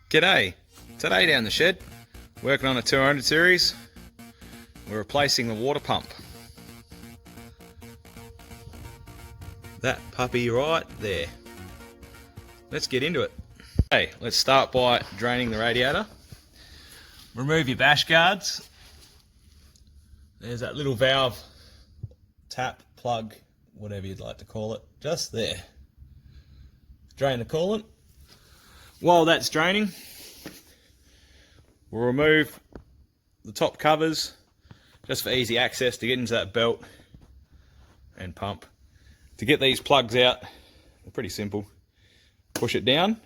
G'day! Today down the shed, working on a 200 series, we're replacing the water pump. That puppy right there. Let's get into it. Okay, let's start by draining the radiator. Remove your bash guards. There's that little valve, tap, plug, whatever you'd like to call it, just there. Drain the coolant. While that's draining, we'll remove the top covers just for easy access to get into that belt and pump. To get these plugs out, they're pretty simple. Push it down,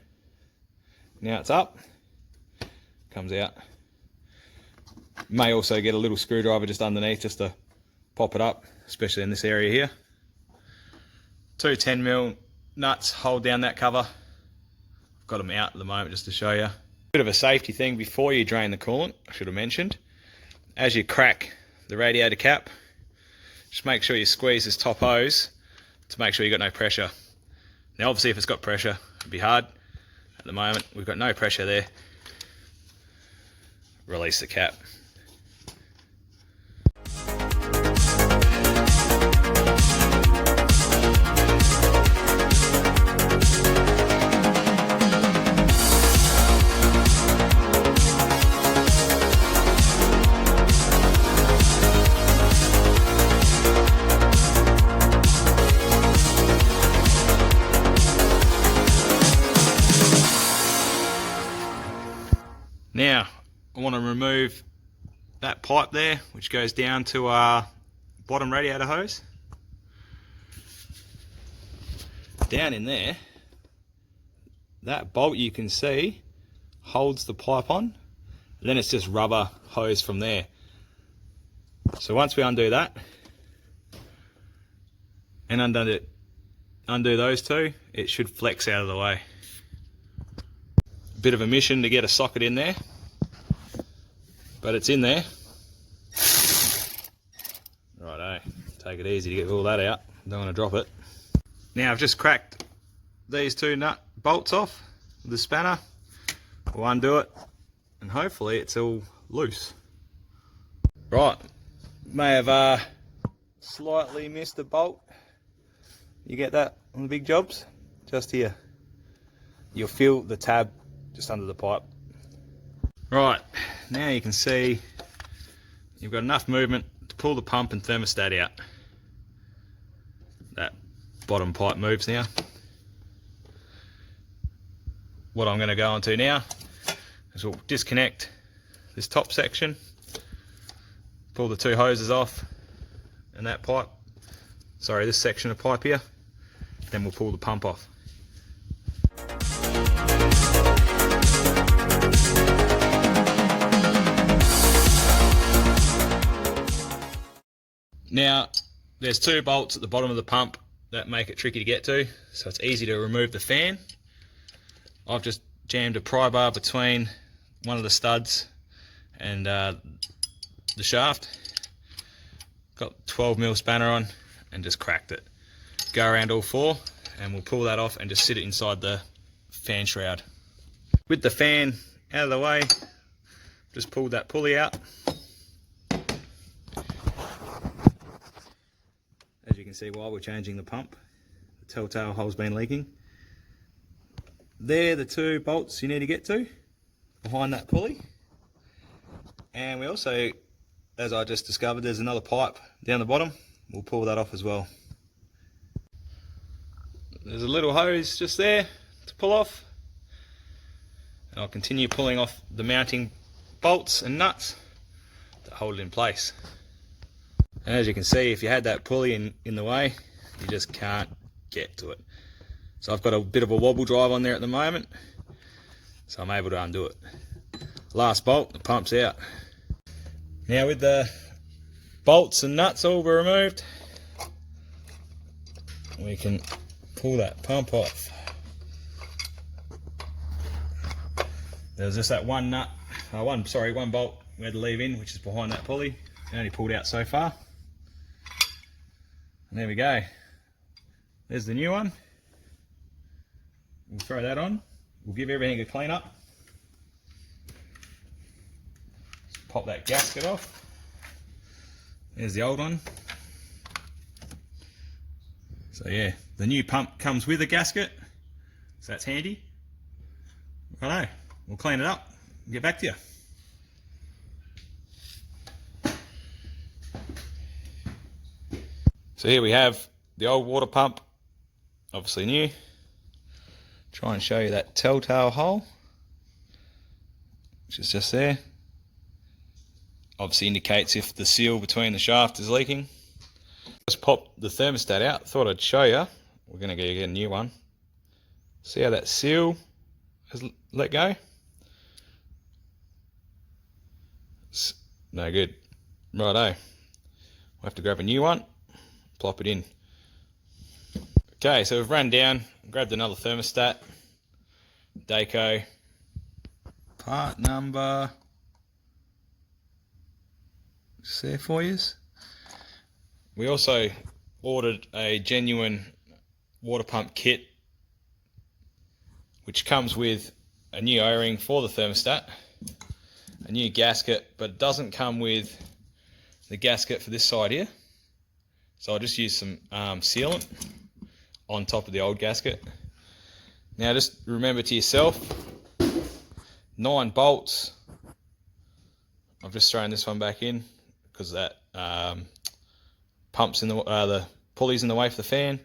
now it's up, comes out. You may also get a little screwdriver just underneath just to pop it up, especially in this area here. Two 10mm nuts hold down that cover. I've got them out at the moment just to show you. Bit of a safety thing before you drain the coolant, I should have mentioned. As you crack the radiator cap, just make sure you squeeze this top hose to make sure you've got no pressure. Now obviously if it's got pressure, it'd be hard. At the moment, we've got no pressure there. Release the cap. Now, I want to remove that pipe there, which goes down to our bottom radiator hose. Down in there, that bolt you can see holds the pipe on, and then it's just rubber hose from there. So once we undo that, and undo those two, it should flex out of the way. Bit of a mission to get a socket in there, but it's in there. Righto, take it easy to get all that out, don't want to drop it. Now I've just cracked these two nut bolts off with the spanner. We'll undo it and hopefully it's all loose. Right, may have slightly missed a bolt. You get that on the big jobs? Just here. You'll feel the tab just under the pipe. Right, now you can see you've got enough movement to pull the pump and thermostat out. That bottom pipe moves now. What I'm going to go on to now is we'll disconnect this top section, pull the two hoses off and that pipe, sorry, this section of pipe here, then we'll pull the pump off. Now, there's two bolts at the bottom of the pump that make it tricky to get to, so it's easy to remove the fan. I've just jammed a pry bar between one of the studs and the shaft. Got 12mm spanner on and just cracked it. Go around all four and we'll pull that off and just sit it inside the fan shroud. With the fan out of the way, just pulled that pulley out. As you can see, while we're changing the pump, the telltale hole's been leaking. They're the two bolts you need to get to behind that pulley. And we also, as I just discovered, there's another pipe down the bottom. We'll pull that off as well. There's a little hose just there to pull off. And I'll continue pulling off the mounting bolts and nuts that hold it in place. And as you can see, if you had that pulley in the way, you just can't get to it. So I've got a bit of a wobble drive on there at the moment, so I'm able to undo it. Last bolt, the pump's out. Now with the bolts and nuts all removed, we can pull that pump off. There's just that one bolt we had to leave in, which is behind that pulley. It only pulled out so far. And there we go. There's the new one. We'll throw that on. We'll give everything a clean up. pop that gasket off. There's the old one. So yeah, the new pump comes with a gasket, so that's handy. Righto, we'll clean it up and get back to you. So here we have the old water pump, obviously new. Try and show you that telltale hole, which is just there. Obviously indicates if the seal between the shaft is leaking. Just pop the thermostat out. Thought I'd show you. We're going to go get a new one. See how that seal has let go? It's no good. Righto. We'll have to grab a new one. Plop it in. Okay, so we've run down, grabbed another thermostat. Daco. Part number... just there for you. We also ordered a genuine water pump kit, which comes with a new O-ring for the thermostat, a new gasket, but it doesn't come with the gasket for this side here. So I'll just use some sealant on top of the old gasket. Now just remember to yourself, 9 bolts. I've just thrown this one back in because that pumps in the pulley's in the way for the fan,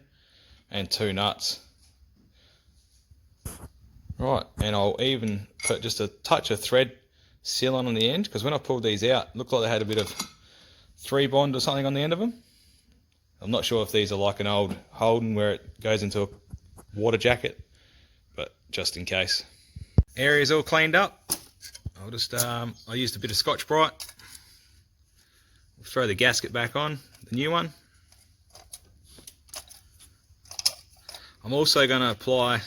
and 2 nuts. Right, and I'll even put just a touch of thread sealant on the end, because when I pulled these out, it looked like they had a bit of 3-bond or something on the end of them. I'm not sure if these are like an old Holden where it goes into a water jacket, but just in case. Area's all cleaned up. I'll just I used a bit of Scotch-Brite. We'll throw the gasket back on, the new one. I'm also going to apply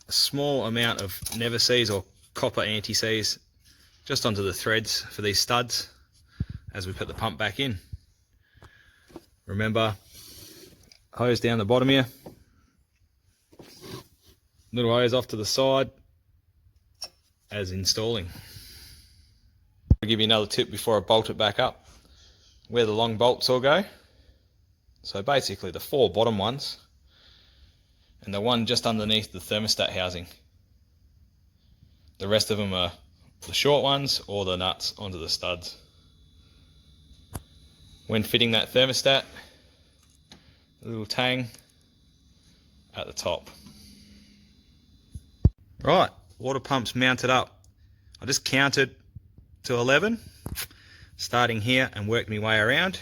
a small amount of Never-Seez or copper anti-seize just onto the threads for these studs as we put the pump back in. Remember, hose down the bottom here, little hose off to the side as installing. I'll give you another tip before I bolt it back up, where the long bolts all go. So basically the 4 bottom ones and the one just underneath the thermostat housing. The rest of them are the short ones or the nuts onto the studs. When fitting that thermostat, a little tang at the top. Right, water pump's mounted up. I just counted to 11, starting here, and worked my way around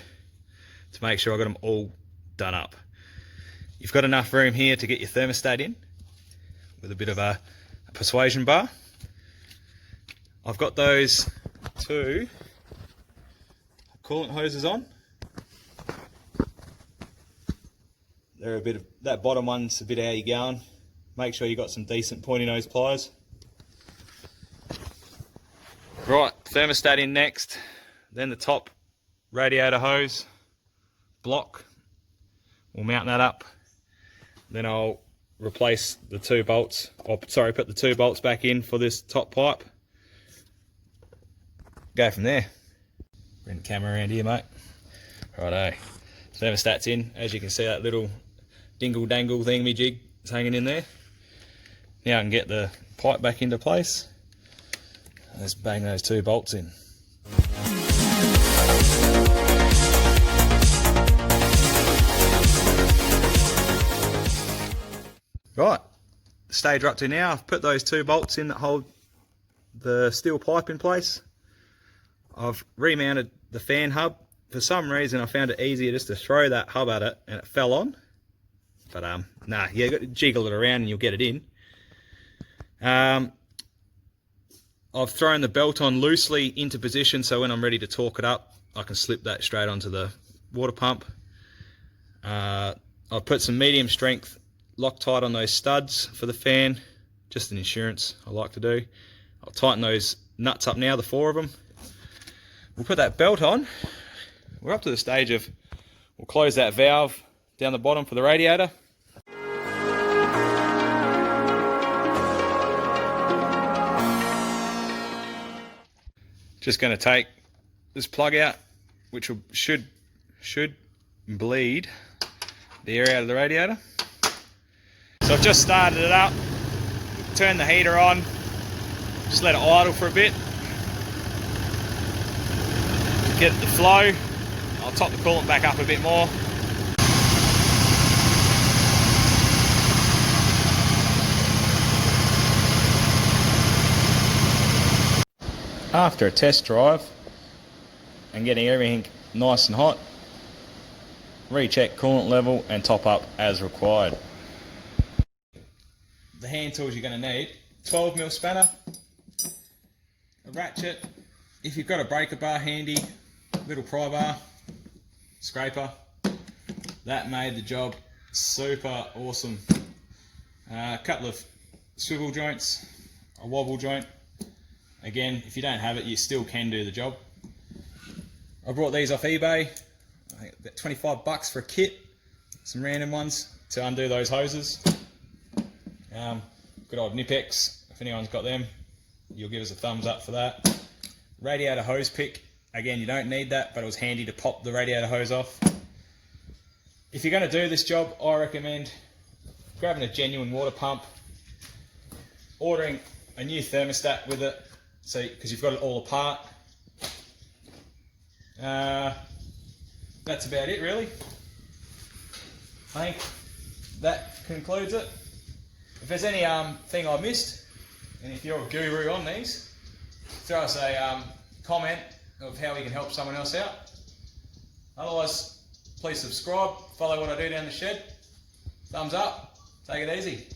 to make sure I got them all done up. You've got enough room here to get your thermostat in with a bit of a persuasion bar. I've got those 2 coolant hoses on. They're a bit of, that bottom one's a bit how you're going. Make sure you got some decent pointy nose pliers. Right, thermostat in next, then the top radiator hose block. We'll mount that up. Then I'll replace the 2 bolts, or sorry, put the 2 bolts back in for this top pipe. Go from there. Bring the camera around here, mate. Righto. Thermostat's in. As you can see, that little dingle dangle thingamajig is hanging in there. Now I can get the pipe back into place. Let's bang those 2 bolts in. Right, the stage we're up to now, I've put those 2 bolts in that hold the steel pipe in place. I've remounted the fan hub. For some reason I found it easier just to throw that hub at it and it fell on. But nah, you got to jiggle it around and you'll get it in. I've thrown the belt on loosely into position, so when I'm ready to torque it up, I can slip that straight onto the water pump. I've put some medium strength Loctite on those studs for the fan, just an insurance I like to do. I'll tighten those nuts up now, the 4 of them. We'll put that belt on. We're up to the stage of, we'll close that valve down the bottom for the radiator. Just going to take this plug out, which should bleed the air out of the radiator. So I've just started it up, turned the heater on, just let it idle for a bit. Get the flow. I'll top the coolant back up a bit more. After a test drive and getting everything nice and hot, recheck coolant level and top up as required. The hand tools you're going to need: 12mm spanner, a ratchet, if you've got a breaker bar handy, little pry bar, scraper. That made the job super awesome. A couple of swivel joints, a wobble joint. Again, if you don't have it, you still can do the job. I brought these off eBay, I think about 25 bucks for a kit, some random ones to undo those hoses. Good old Nipex, if anyone's got them, you'll give us a thumbs up for that. Radiator hose pick, again, you don't need that, but it was handy to pop the radiator hose off. If you're going to do this job, I recommend grabbing a genuine water pump, ordering a new thermostat with it, so because you've got it all apart. That's about it, really. I think that concludes it. If there's any thing I missed, and if you're a guru on these, throw us a comment of how we can help someone else out. Otherwise, please subscribe, follow what I do down the shed. Thumbs up, take it easy.